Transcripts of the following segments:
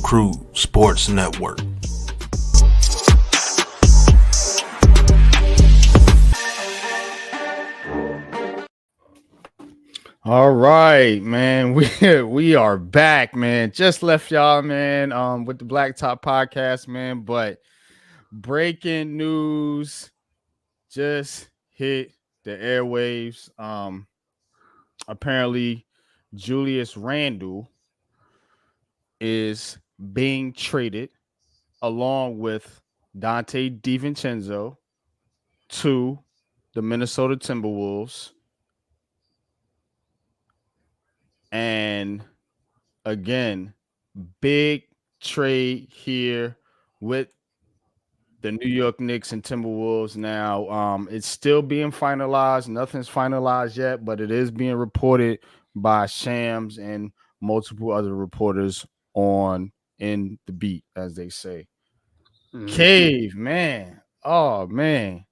Crew Sports Network. All right, man. We are back, man. Just left y'all, man, with the Black Top Podcast, man. But breaking news just hit the airwaves. Apparently Julius Randle is being traded along with Dante DiVincenzo to the Minnesota Timberwolves. And again, big trade here with the New York Knicks and Timberwolves. Now, it's still being finalized. Nothing's finalized yet, but it is being reported by Shams and multiple other reporters in the beat, as they say. Cave, man. Oh, man.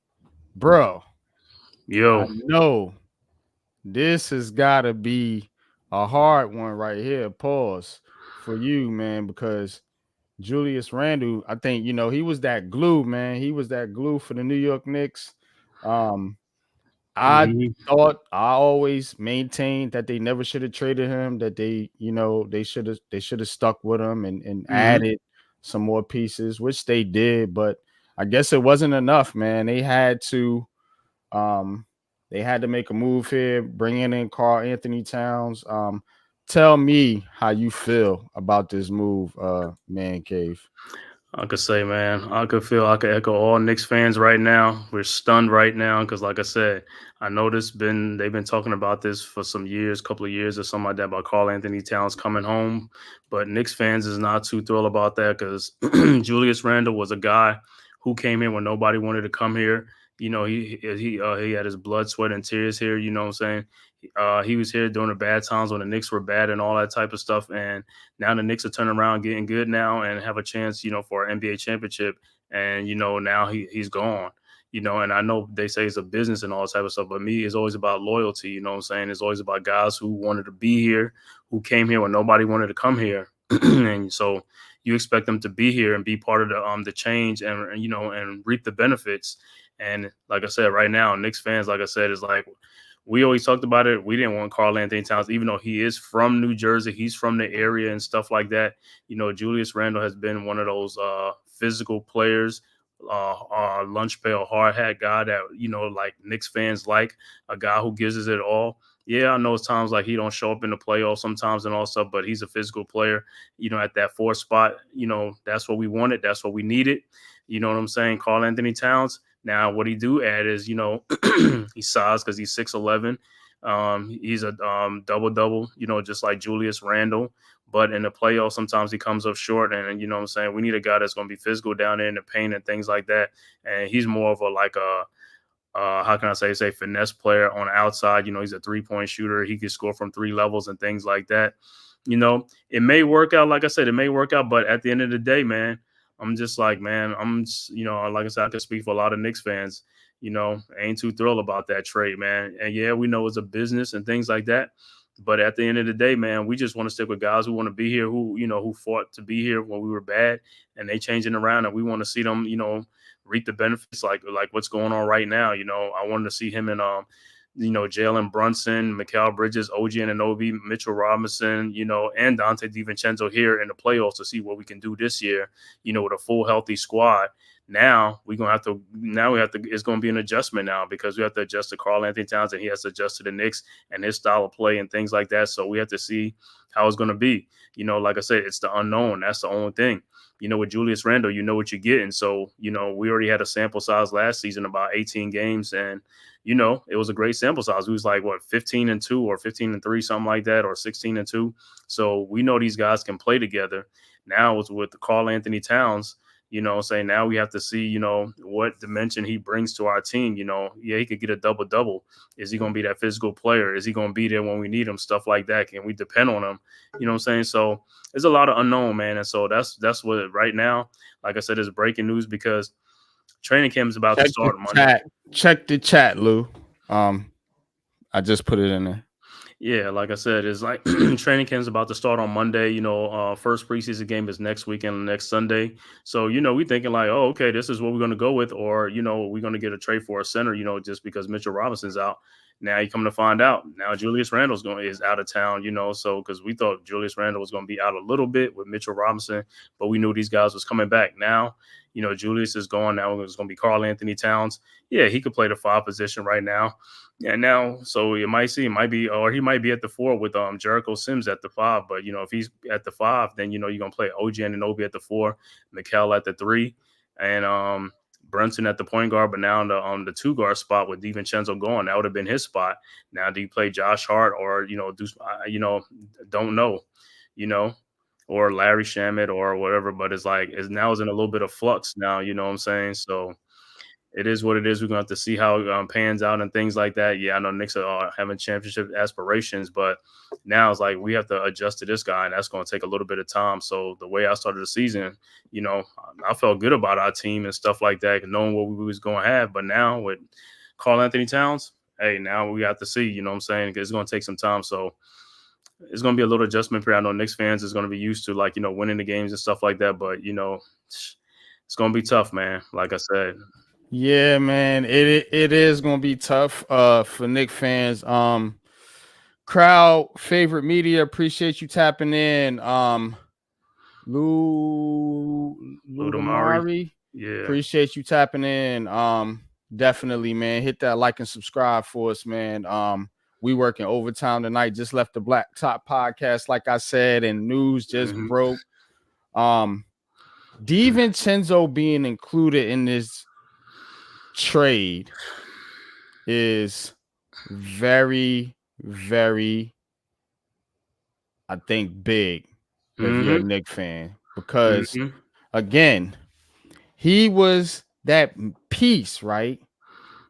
Bro. Yo. I know this has got to be a hard one right here. Pause for you, man, because Julius Randle, I think, he was that glue, man. He was that glue for the New York Knicks. I always maintained that they never should have traded him, that they should have stuck with him and added some more pieces, which they did, but I guess it wasn't enough, man. They had to make a move here, bringing in KARL Towns. Tell me how you feel about this move, Man-Cave. I could say, man, I could echo all Knicks fans right now. We're stunned right now because, like I said, I know they've been talking about this for some years, couple of years or something like that, about KARL Towns coming home. But Knicks fans is not too thrilled about that because Julius Randle was a guy who came here when nobody wanted to come here. He had his blood, sweat, and tears here. You know what I'm saying? He was here during the bad times when the Knicks were bad and all that type of stuff. And now the Knicks are turning around, getting good now, and have a chance, for an NBA championship. And now he's gone. And I know they say it's a business and all that type of stuff, but me, it's always about loyalty. You know what I'm saying? It's always about guys who wanted to be here, who came here when nobody wanted to come here, and so you expect them to be here and be part of the change and reap the benefits. And like I said, right now, Knicks fans, like I said, is like, we always talked about it. We didn't want KARL Towns, even though he is from New Jersey. He's from the area and stuff like that. Julius Randle has been one of those physical players, lunch pail, hard hat guy that, like Knicks fans like, a guy who gives us it all. Yeah, I know it's times like he don't show up in the playoffs sometimes and all stuff, but he's a physical player, at that 4th spot. That's what we wanted. That's what we needed. You know what I'm saying? KARL Towns. Now, what he do add is, he's size because he's 6'11". He's a double-double, just like Julius Randle. But in the playoffs, sometimes he comes up short. And you know what I'm saying? We need a guy that's going to be physical down there in the paint and things like that. And he's more of how can I say finesse player on the outside. He's a 3-point shooter. He can score from 3 levels and things like that. It may work out. Like I said, it may work out. But at the end of the day, man, I'm just like, man, like I said, I can speak for a lot of Knicks fans, ain't too thrilled about that trade, man. And yeah, we know it's a business and things like that. But at the end of the day, man, we just want to stick with guys who want to be here, who fought to be here when we were bad, and they changing around, and we want to see them, reap the benefits like what's going on right now. I wanted to see him and Jalen Brunson, Mikal Bridges, OG Anunoby, Mitchell Robinson, and Dante DiVincenzo here in the playoffs to see what we can do this year, with a full healthy squad. Now we have to, it's going to be an adjustment now because we have to adjust to KARL Towns and he has to adjust to the Knicks and his style of play and things like that. So we have to see how it's going to be. Like I said, it's the unknown. That's the only thing. With Julius Randle, you know what you're getting. So, we already had a sample size last season, about 18 games. And, it was a great sample size. It was like, 15-2 or 15-3, something like that, or 16-2. So we know these guys can play together. Now it's with the KARL Towns, saying now we have to see, what dimension he brings to our team. Yeah, he could get a double-double. Is he going to be that physical player? Is he going to be there when we need him? Stuff like that. Can we depend on him? You know what I'm saying? So there's a lot of unknown, man. And so that's what right now, like I said, is breaking news because training camp is about to start Monday. Check the chat, Lou. I just put it in there. Yeah, like I said, it's like training camp's about to start on Monday. First preseason game is next weekend, next Sunday. So, we thinking like, oh, okay, this is what we're going to go with, or we're going to get a trade for a center. Just because Mitchell Robinson's out. Now you come to find out, now Julius Randle's is out of town. So because we thought Julius Randle was going to be out a little bit with Mitchell Robinson, but we knew these guys was coming back. Now, Julius is gone. Now it's going to be Karl Anthony Towns. Yeah, he could play the 5 position right now. Yeah, now so you might see, or he might be at the 4 with Jericho Sims at the 5. But if he's at the 5, then you're gonna play OG Anunoby at the 4, Mikal at the 3, and Brunson at the point guard. But now on the 2 guard spot with DiVincenzo going, that would have been his spot. Now do you play Josh Hart or don't know, or Larry Shamet or whatever? But it's like now is in a little bit of flux now. You know what I'm saying? So it is what it is. We're going to have to see how it pans out and things like that. Yeah, I know Knicks are having championship aspirations, but now it's like we have to adjust to this guy, and that's going to take a little bit of time. So the way I started the season, I felt good about our team and stuff like that, knowing what we was going to have. But now with Karl Anthony Towns, hey, now we have to see, you know what I'm saying? 'Cause it's going to take some time. So it's going to be a little adjustment period. I know Knicks fans is going to be used to, like, winning the games and stuff like that. But, it's going to be tough, man. Like I said. Yeah, man, it is gonna be tough for Knicks fans. Crowd favorite media, appreciate you tapping in. Ludamari, yeah, appreciate you tapping in. Definitely, man, hit that like and subscribe for us, man. We working overtime tonight. Just left the Black Top podcast, like I said, and news just broke. DiVincenzo being included in this trade is very, very, I think, big if you're a Knicks fan, because again, he was that piece, right?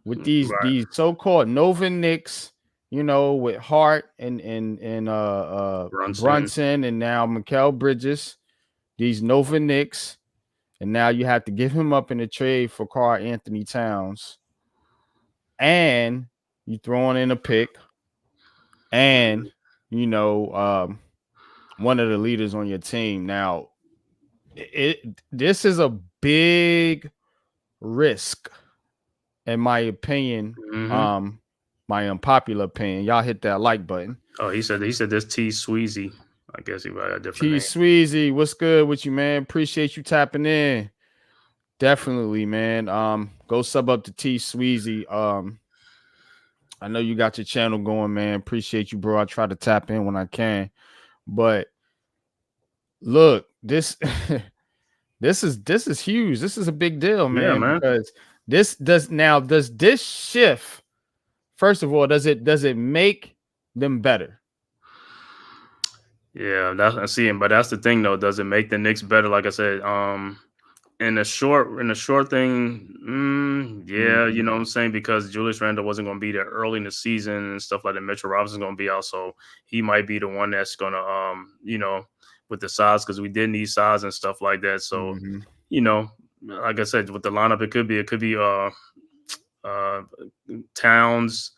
With these so-called Nova Knicks, with Hart and Brunson and now Mikal Bridges, these Nova Knicks, and now you have to give him up in a trade for Karl Anthony Towns. And you throwing in a pick, and one of the leaders on your team. Now, this is a big risk, in my opinion. My unpopular opinion. Y'all hit that like button. Oh, he said this T Sweezy. I guess he got a different T name. Sweezy, what's good with you, man? Appreciate you tapping in. Definitely, man. Go sub up to T Sweezy. I know you got your channel going, man. Appreciate you, bro. I try to tap in when I can. But look, this this is huge. This is a big deal, man. Yeah, man. Because does this shift, first of all, does it make them better? Yeah, that's seeing, but that's the thing though. Does it make the Knicks better? Like I said, in a short thing, yeah, you know what I'm saying, because Julius Randle wasn't going to be there early in the season and stuff like that. Mitchell Robinson's going to be out, so he might be the one that's going to, with the size, because we did need size and stuff like that. So, like I said, with the lineup, it could be Towns,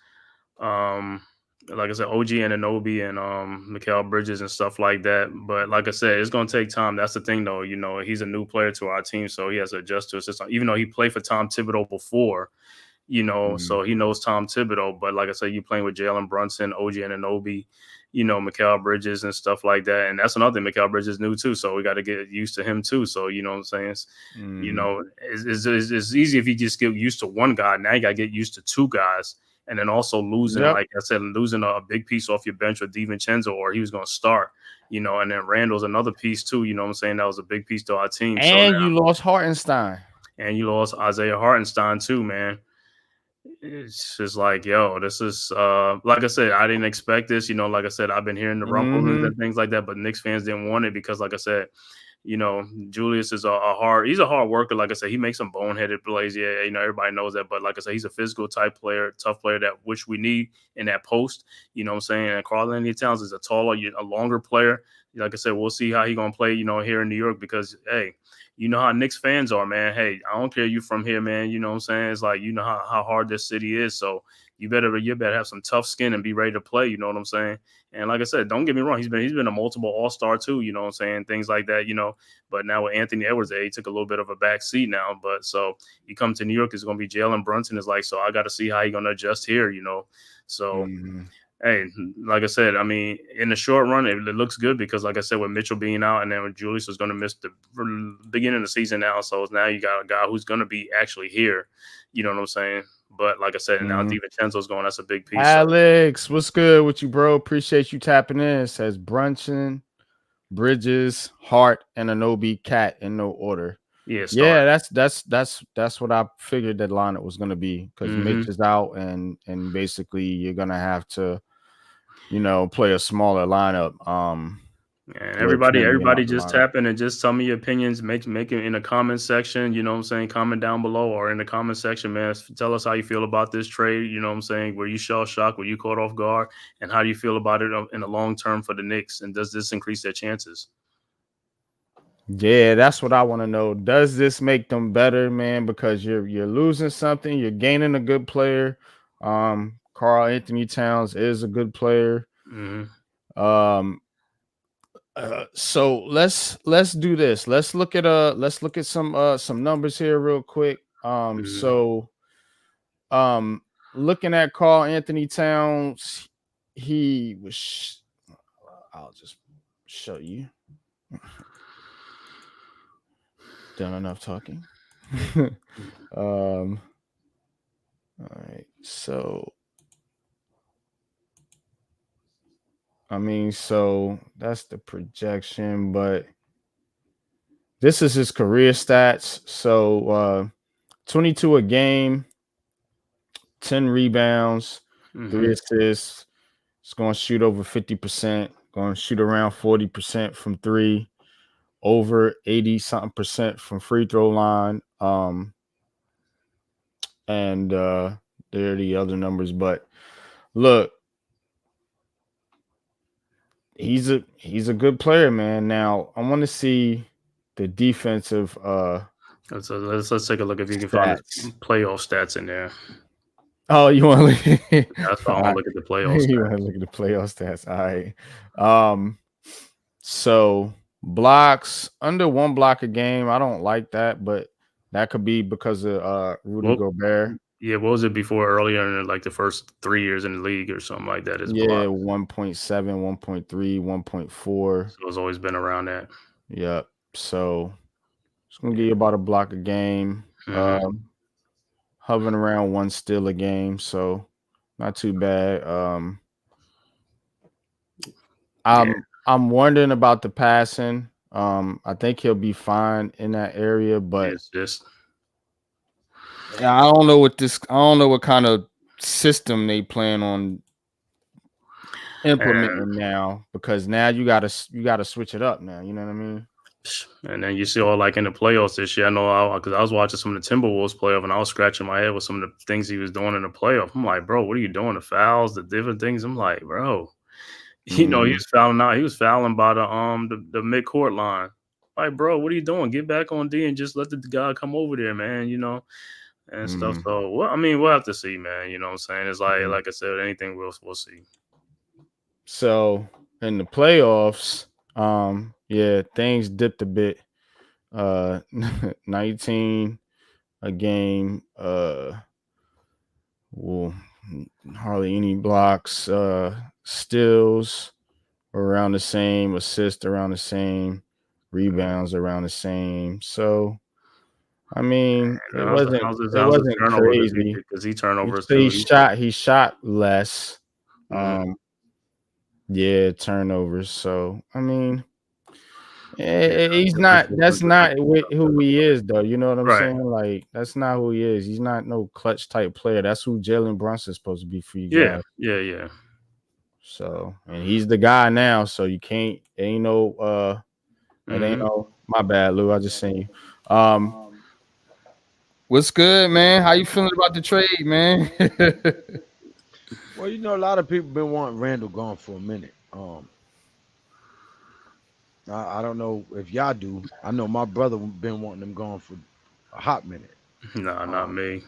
like I said, OG Anunoby and Mikal Bridges and stuff like that. But like I said, it's going to take time. That's the thing, though. He's a new player to our team, so he has to adjust to a system. Even though he played for Tom Thibodeau before, so he knows Tom Thibodeau. But like I said, you playing with Jalen Brunson, OG Anunoby, Mikal Bridges and stuff like that. And that's another thing. Mikal Bridges is new too, so we got to get used to him too. So you know what I'm saying? It's easy if you just get used to one guy. Now you got to get used to 2 guys. And then also losing, like I said, losing a big piece off your bench with DiVincenzo, or he was going to start, and then Randle's another piece too. You know what I'm saying? That was a big piece to our team. And you lost Hartenstein. And you lost Isaiah Hartenstein too, man. It's just like, yo, this is, like I said, I didn't expect this. Like I said, I've been hearing the rumblings and things like that, but Knicks fans didn't want it because, like I said, Julius is he's a hard worker. Like I said, he makes some boneheaded plays. Yeah, everybody knows that. But like I said, he's a physical type player, tough player which we need in that post. You know what I'm saying? And Karl Anthony Towns is a taller, a longer player. Like I said, we'll see how he's gonna play, here in New York, because hey, you know how Knicks fans are, man. Hey, I don't care you from here, man. You know what I'm saying? It's like, how hard this city is. So you better have some tough skin and be ready to play. You know what I'm saying? And like I said, don't get me wrong, he's been a multiple All-Star too. You know what I'm saying? Things like that. But now with Anthony Edwards, he took a little bit of a back seat now. But so he come to New York, it's going to be Jalen Brunson. Is like, so I got to see how he's going to adjust here. So. Mm-hmm. Hey, like I said, I mean, in the short run, it looks good because, like I said, with Mitchell being out and then with Julius is going to miss the beginning of the season now. So now you got a guy who's going to be actually here. You know what I'm saying? But like I said, now DiVincenzo's going. That's a big piece. Alex, what's good with you, bro? Appreciate you tapping in. It says Brunson, Bridges, Hart, and Anobi Cat in no order. Yeah, that's what I figured that lineup was going to be because Mitch is out and basically you're going to have to play a smaller lineup. And everybody just tap in and just tell me your opinions. Make it in the comment section. You know what I'm saying? Comment down below or in the comment section, man. Tell us how you feel about this trade. You know what I'm saying? Were you shell shocked? Were you caught off guard? And how do you feel about it in the long term for the Knicks? And does this increase their chances? Yeah, that's what I want to know. Does this make them better, man? Because you're losing something, you're gaining a good player. Karl Anthony Towns is a good player. So let's do this. Let's look at some numbers here real quick. Looking at Karl Anthony Towns, he was. I'll just show you. Done enough talking. All right, so so that's the projection, but this is his career stats. So 22 a game, 10 rebounds, 3 assists. It's going to shoot over 50%, going to shoot around 40% from 3. Over 80-something% from free throw line. And there are the other numbers. But look, he's a good player, man. Now I want to see the defensive let's take a look if you can find his playoff stats in there. Oh, you want to look? That's why I want to look at the playoff stats. You want to look at the playoff stats. All right. So blocks under 1 block a game. I don't like that, but that could be because of Rudy Gobert. Yeah, what was it before earlier in like the first 3 years in the league or something like that? 1.7, 1.3, 1.4. So it's always been around that. Yep. So it's gonna give you about a block a game. Hovering around 1 steal a game, so not too bad. I'm wondering about the passing. I think he'll be fine in that area, but I don't know what kind of system they plan on implementing now, because now you gotta switch it up now. You know what I mean? And then you see all like in the playoffs this year. I know because I was watching some of the Timberwolves playoff and I was scratching my head with some of the things he was doing in the playoff. I'm like, bro, what are you doing? The fouls, the different things. I'm like, bro, he was fouling out. He was fouling by the midcourt line. Like, bro, what are you doing? Get back on D and just let the guy come over there, man. And stuff. So, we'll have to see, man. You know what I'm saying? It's like I said, anything we'll see. So in the playoffs, things dipped a bit. 19 a game. Hardly any blocks. Steals around the same. Assists around the same. Rebounds around the same. So, it wasn't crazy because he turnovers too. He shot less. Turnovers. So he's not. That's not who he is, though. You know what I'm saying? Like, that's not who he is. He's not no clutch type player. That's who Jalen Brunson's supposed to be for you guys. Yeah. So, and he's the guy now. So you can't. Ain't no. My bad, Lou. I just seen you. What's good, man? How you feeling about the trade, man? Well, a lot of people been wanting Randle gone for a minute. I don't know if y'all do. I know my brother been wanting him gone for a hot minute. No, not me.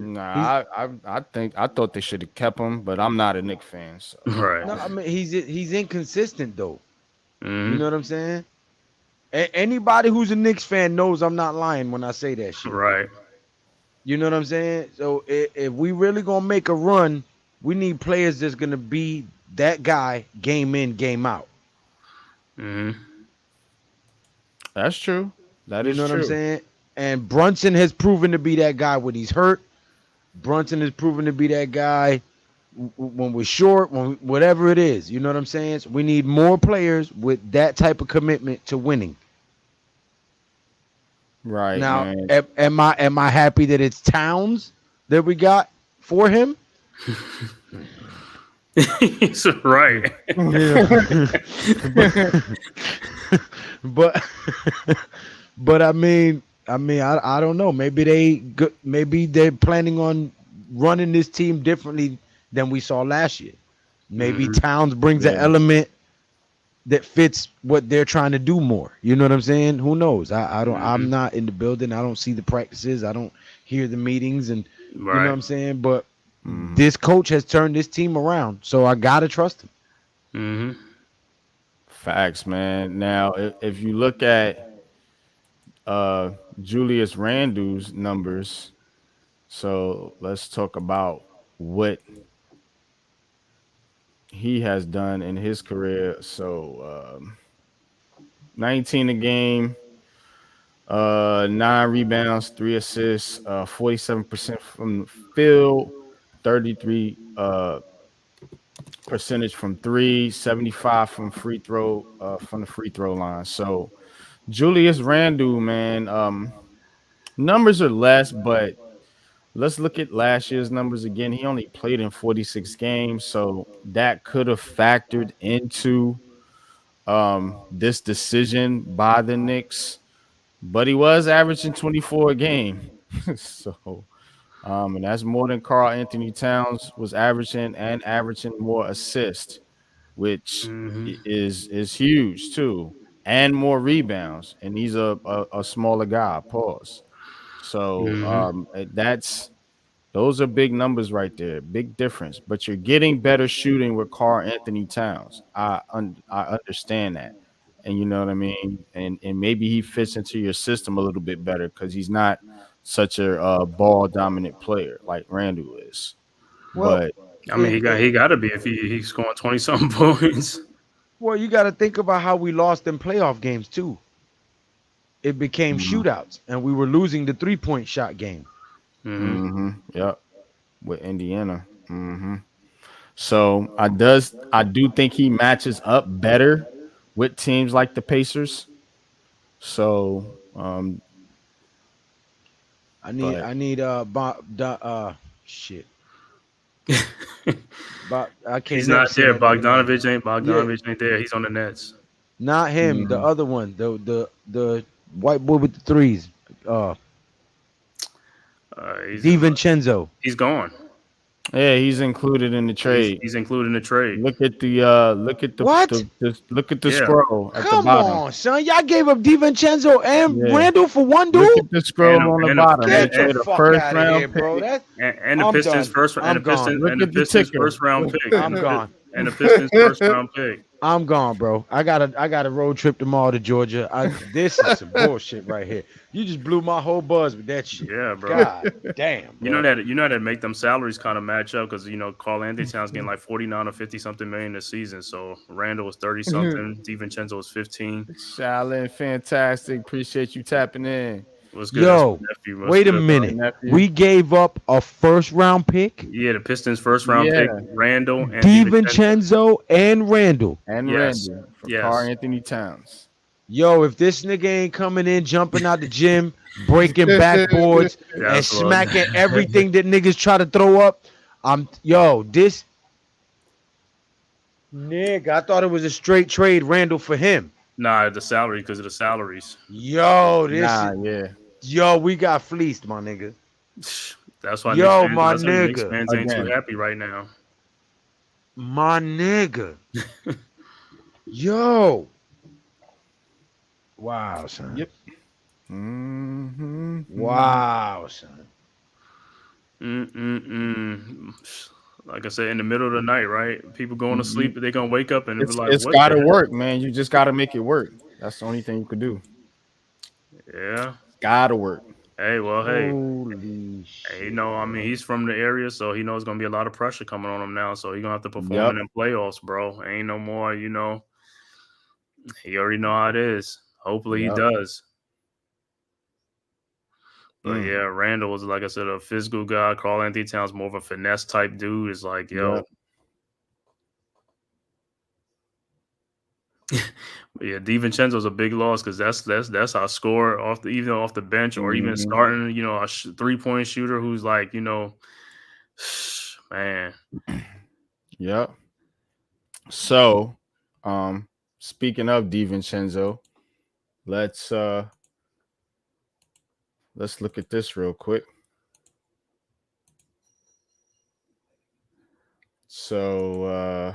Nah, I thought they should have kept him, but I'm not a Knicks fan, so Right. No, I mean he's inconsistent though. You know Mm-hmm. what I'm saying? Anybody who's a Knicks fan knows I'm not lying when I say that shit. Right. You know what I'm saying? So if we really gonna make a run, we need players that's gonna be that guy game in, game out. Mm-hmm. that's true. That You is know what I'm true. saying? And Brunson has proven to be that guy when he's hurt. Brunson has proven to be that guy when we're short, when whatever it is. You know what I'm saying? So we need more players with that type of commitment to winning. Right, Now, man. am I happy that it's Towns that we got for him? He's right. but but I don't know. Maybe they're planning on running this team differently than we saw last year. Maybe Mhm. Towns brings an Yeah. element that fits what they're trying to do more. You know what I'm saying? Who knows? I don't. I'm Mhm. not in the building. I don't see the practices. I don't hear the meetings, and you know what Right. I'm saying. But Mhm. this coach has turned this team around, so I gotta trust him. Mm-hmm. Facts, man. Now, if you look at uh Julius Randle's numbers, so let's talk about what he has done in his career. So 19 a game, 9 rebounds, 3 assists, 47% from the field, 33 percentage from three, 75 from from the free throw line. So Julius Randle, man, numbers are less, but let's look at last year's numbers again. He only played in 46 games, so that could have factored into this decision by the Knicks, but he was averaging 24 a game. So and that's more than Carl Anthony Towns was averaging, and averaging more assists, which Mm-hmm. is huge too, and more rebounds. And he's a smaller guy. Pause. So Mm-hmm. that's those are big numbers right there, big difference. But you're getting better shooting with Carl Anthony Towns. I understand that, and you know what I mean. And maybe he fits into your system a little bit better because he's not such a ball dominant player like Randall is. Well, But I mean, it he got to be if he's scoring 20 something points. well, you got to think about how we lost in playoff games too. It became mm, shootouts, and we were losing the 3-point shot game. Mm-hmm. yep, with Indiana. So I do think he matches up better with teams like the Pacers. So I need but I need shit. But I can't He's never not say there. that nigga name. Yeah, Bogdanovich ain't there. He's on the Nets. not him. The mhm. other one, the white boy with the threes, uh, He's DiVincenzo. he's gone. Yeah, he's included in the trade. He's included in the trade. What? Look at the Yeah. scroll at the Come bottom. on, son. Y'all gave up DiVincenzo and Yeah. Randall for one Look dude? at the scroll on the bottom. They Get the trade a fuck first out of here, round bro. pick. That's and the I'm Pistons done. I'm gone. Look at the ticker. first round pick I'm gone. and the Pistons first round pick. I'm gone, bro. I got a road trip tomorrow to Georgia. This is some bullshit right here. You just blew my whole buzz with that shit. Yeah, bro. God damn, bro. You know that make them salaries kind of match up because Carl Anthony Towns getting like 49 or 50 something million this season. So Randall was 30 something, DiVincenzo was 15. Shaolin, fantastic. Appreciate you tapping in. What's good? That's my Yo, nephew. What's wait a good, bro? minute. Nephew. We gave up a first round pick, Yeah, the Pistons first round Yeah. pick, Randall and DiVincenzo. DiVincenzo and Randall. And Yes. Randall for Yes. Carl Anthony Towns. Yo, if this nigga ain't coming in, jumping out the gym, breaking backboards, and That's what- smacking everything that niggas try to throw up, this nigga, I thought it was a straight trade, Randall for him. Nah, the salary because of the salaries. Yo, we got fleeced, my nigga. That's why Yo, Knicks fans, my that's why Knicks nigga. fans ain't too Again. happy right now. My nigga. Yo. Wow, son. Yep. Wow, son. Like I said, in the middle of the night, right? People going to sleep, they're gonna wake up and be like, It's "What got the to hell?" work, man. You just got to make it work. That's the only thing you could do. Yeah. Got to work. Hey, well, hey, Holy hey, shit, I mean, bro. he's from the area, so he knows it's gonna be a lot of pressure coming on him now. So he's gonna have to perform in Yep. them playoffs, bro. Ain't no more, He already know how it is. Hopefully he Yep. does. But Mm. yeah, Randall was, like I said, a physical guy. Karl Anthony Towns more of a finesse type dude. It's like, yo, Yep. yeah, DiVincenzo's a big loss because that's our scorer even off the bench or even Mhm. starting. A 3-point shooter who's like, man. Yep. So, speaking of DiVincenzo, let's look at this real quick. So,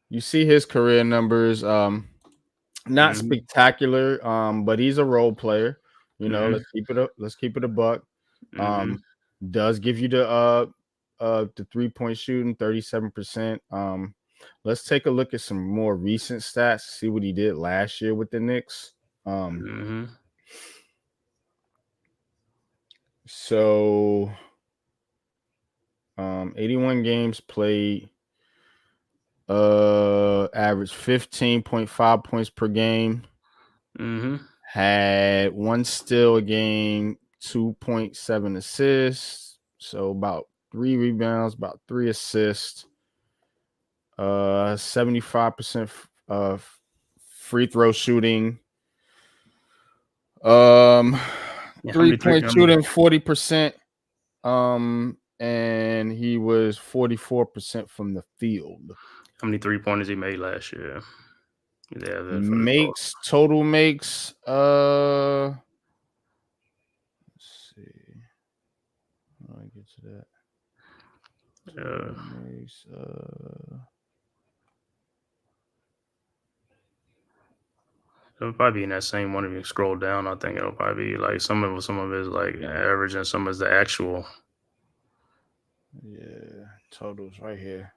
you see his career numbers, not Mhm, spectacular, but he's a role player. mhm, Let's keep it up. Let's keep it a buck. mhm, Um, does give you the 3-point shooting, 37%. Let's take a look at some more recent stats, see what he did last year with the Knicks. mhm. So 81 games played, average 15.5 points per game, Mhm. had 1 steal a game, 2.7 assists, so about 3 rebounds, about 3 assists, 75% free throw shooting, um Yeah, how many three? 3-point shooting 40%, and he was 44% from the field. How many 3-pointers he made last year? Yeah, for the total. Makes let's see. How do I get to that? Yeah, Total makes it'll probably be in that same one if you scroll down. I think it'll probably be like some of it is like average and some is the actual. yeah, totals right here.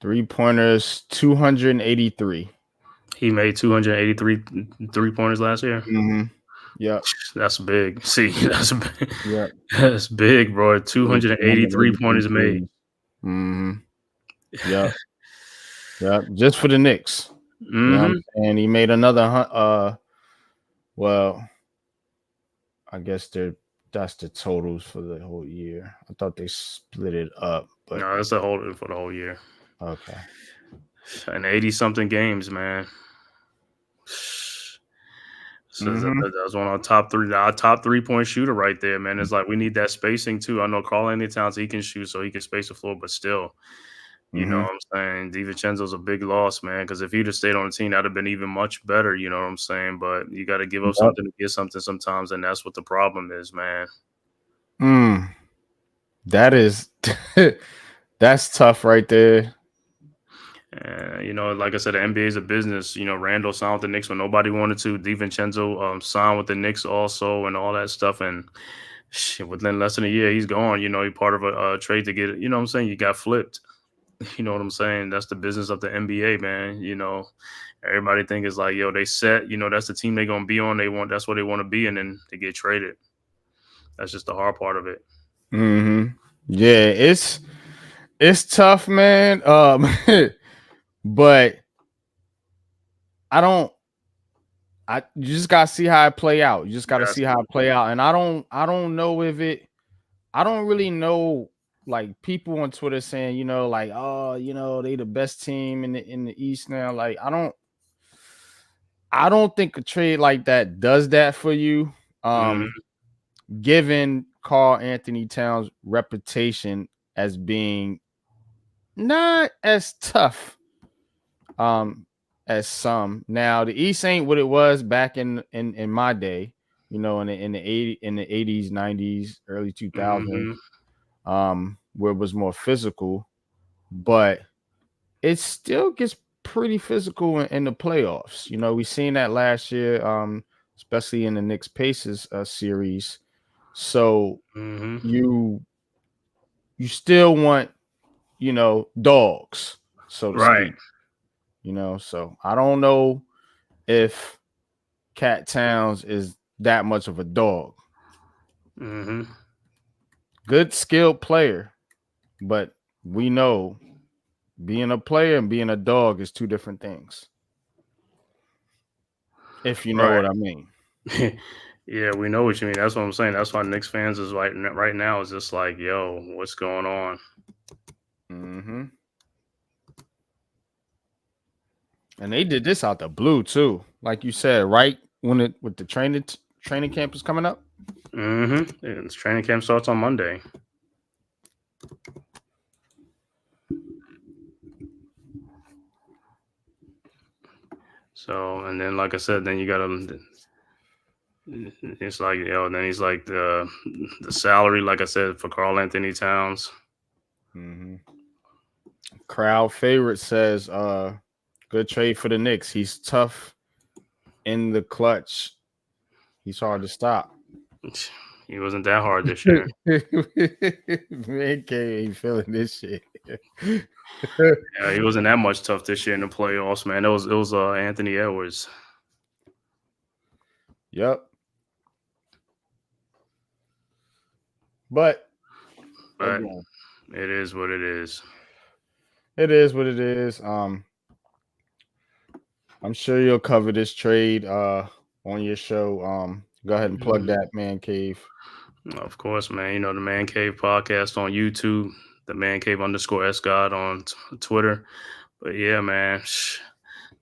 3-pointers 283. He made 283 3-pointers last year. Mm-hmm. Yep. That's big. See, Yep. that's big, bro. 283 pointers made. Mm-hmm. Yep. Yep. Just for the Knicks. You know what I'm Mm-hmm. saying? He made another well, I guess that's the totals for the whole year. I thought they split it up, but No, that's the whole for the whole year. okay. And 80 something games, man. So Mm-hmm. that's one of our top 3-point shooter right there, man. It's like we need that spacing too. I know Karl Anthony Towns, he can shoot, so he can space the floor, but still, you know Mm-hmm. what I'm saying? DiVincenzo's a big loss, man. Because if he'd have stayed on the team, that'd have been even much better. You know what I'm saying? But you got to give up Yep. something to get something sometimes, and that's what the problem is, man. That is that's tough right there. Like I said, the NBA is a business. Randle signed with the Knicks when nobody wanted to. DiVincenzo signed with the Knicks also, and all that stuff. And shit, within less than a year, he's gone. He part of a trade to get it. You know what I'm saying? You got flipped. You know what I'm saying? That's the business of the NBA, man. Everybody think it's like, yo, they set. That's the team they're gonna be on. That's what they want to be, and then they get traded. That's just the hard part of it. Mm-hmm. Yeah, it's tough, man. But you just gotta see how it play out. You just gotta That's see how it play out. And I don't know if I don't really know, like, people on Twitter saying, like, oh, they the best team in the East now. Like, I don't think a trade like that does that for you. mhm, Given Karl Anthony Towns' reputation as being not as tough as some. Now the East ain't what it was back in my day, in the 80s, 90s, early 2000s, mhm. where it was more physical, but it still gets pretty physical in the playoffs. We seen that last year, especially in the Knicks Pacers series. So Mm-hmm. you still want, dogs, so to Right. speak. So I don't know if Cat Towns is that much of a dog. Mm-hmm. Good skilled player, but we know being a player and being a dog is two different things. If you know Right. what I mean. Yeah, we know what you mean. That's what I'm saying. That's why Knicks fans is like right now is just like, yo, what's going on? Mm-hmm. And they did this out the blue too, like you said, right when with the training camp is coming up. Mm-hmm. And training camp starts on Monday. So, and then like I said, then you got to. It's like, then he's like the salary, like I said, for Karl Anthony Towns. Mm-hmm. Crowd favorite says, good trade for the Knicks. He's tough in the clutch. He's hard to stop. He wasn't that hard this year. Man-Cave ain't feeling this shit. Yeah, he wasn't that much tough this year in the playoffs, man. It was Anthony Edwards. Yep. But again, it is what it is. It is what it is. I'm sure you'll cover this trade on your show. Go ahead and plug that, Man-Cave. Of course, man. The Man-Cave podcast on YouTube, the Man-Cave _ God on Twitter. But yeah, man,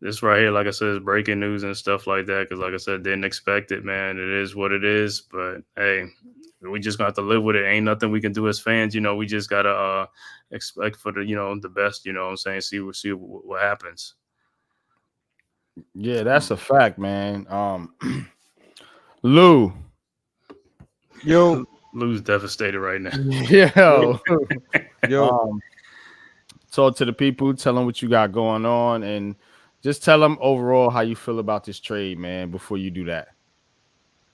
this right here, like I said, is breaking news and stuff like that. Because like I said, didn't expect it, man. It is what it is. But hey, we just gonna have to live with it. Ain't nothing we can do as fans. We just gotta expect for the the best. What I'm saying, see what happens. Yeah, that's a fact, man. Lou. Yo. Lou's devastated right now. Yo. Talk to the people, tell them what you got going on, and just tell them overall how you feel about this trade, man, before you do that.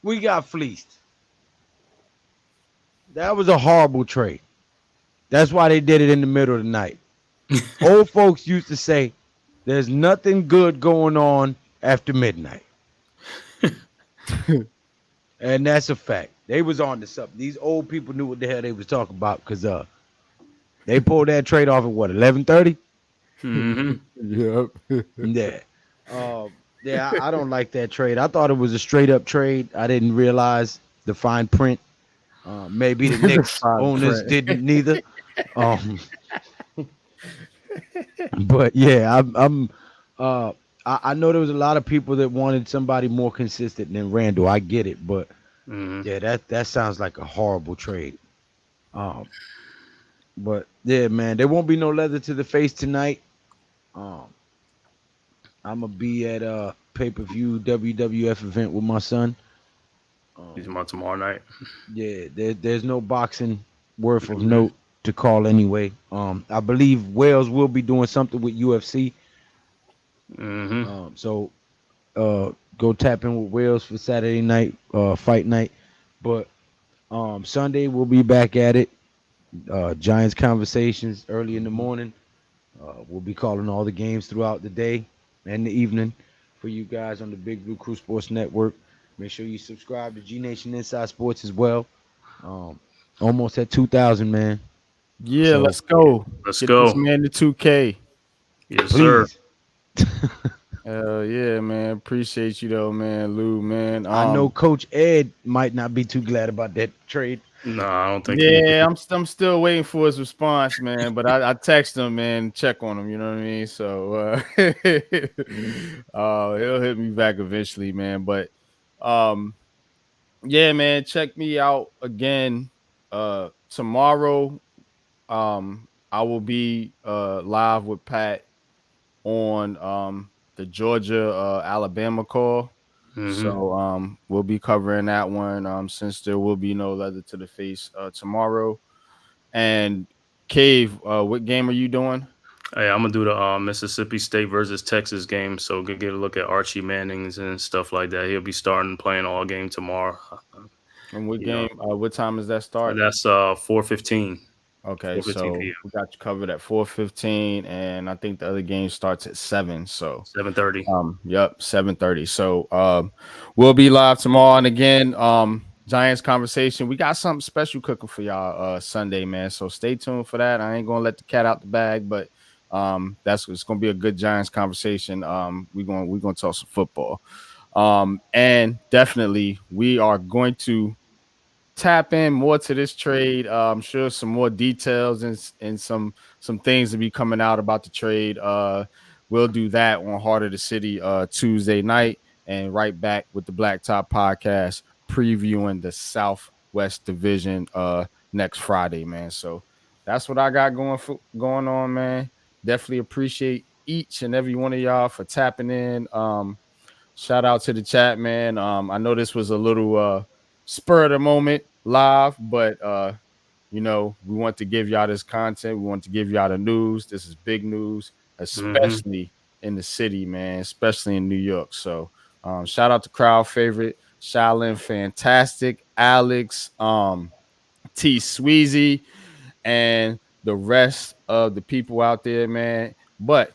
We got fleeced. That was a horrible trade. That's why they did it in the middle of the night. Old folks used to say, there's nothing good going on after midnight. And that's a fact. They was on to something. These old people knew what the hell they was talking about because they pulled that trade off at what, 11:30? Yep. Yeah. I don't like that trade. I thought it was a straight up trade. I didn't realize the fine print. Maybe the Knicks owners didn't neither. But yeah, I know there was a lot of people that wanted somebody more consistent than Randle. I get it, but yeah, that sounds like a horrible trade. But yeah, man, there won't be no leather to the face tonight. I'm gonna be at a pay-per-view WWF event with my son. He's about tomorrow night. Yeah, there's no boxing worth of note to call anyway. I believe Wales will be doing something with UFC. So go tap in with Wales for Saturday night, fight night. But Sunday we'll be back at it. Giants conversations early in the morning. We'll be calling all the games throughout the day and the evening for you guys on the Big Blue Crew Sports Network. Make sure you subscribe to G Nation Inside Sports as well. Almost at 2,000, man. Yeah, so, let's go. Let's go. This man to 2K. Yes, please. Sir. Yeah, man. Appreciate you though, man. Lou, man. I know Coach Ed might not be too glad about that trade. No, I don't think. Yeah, I'm still waiting for his response, man. But I text him, man, check on him. You know what I mean? So he'll hit me back eventually, man. But yeah, man, check me out again tomorrow. I will be live with Pat on the Georgia Alabama call. So we'll be covering that one since there will be no leather to the face tomorrow. And Cave, what game are you doing? Hey, I'm gonna do the Mississippi State versus Texas game, so get a look at Archie Mannings and stuff like that. He'll be playing all game tomorrow. And what You game? What time does that start? That's 4:15. Okay, 4:15 so p.m. we got you covered at 4:15, and I think the other game starts at 7. So 7:30. Yep, 7:30. So we'll be live tomorrow. And again, Giants conversation. We got something special cooking for y'all Sunday, man. So stay tuned for that. I ain't gonna let the cat out the bag, but it's gonna be a good Giants conversation. We're gonna talk some football. And definitely we are going to tap in more to this trade. I'm sure some more details and some things to be coming out about the trade. We'll do that on Heart of the City Tuesday night, and right back with the Blacktop Podcast previewing the Southwest Division next Friday, man. So that's what I got going on, man. Definitely appreciate each and every one of y'all for tapping in. Shout out to the chat, man. I know this was a little spur of the moment live, but we want to give y'all this content. We want to give y'all the news. This is big news, especially in the city, man, especially in New York. So shout out to crowd favorite Shaolin Fantastic, Alex, T Sweezy, and the rest of the people out there, man. But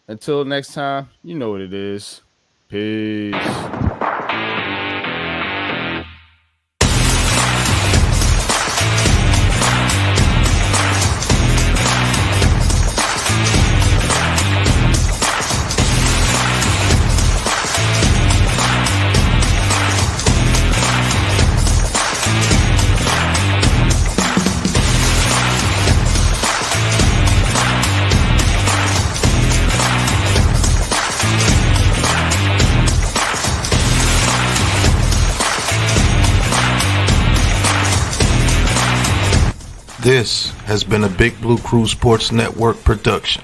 until next time, you know what it is. Peace. This has been a Big Blue Crew Sports Network production.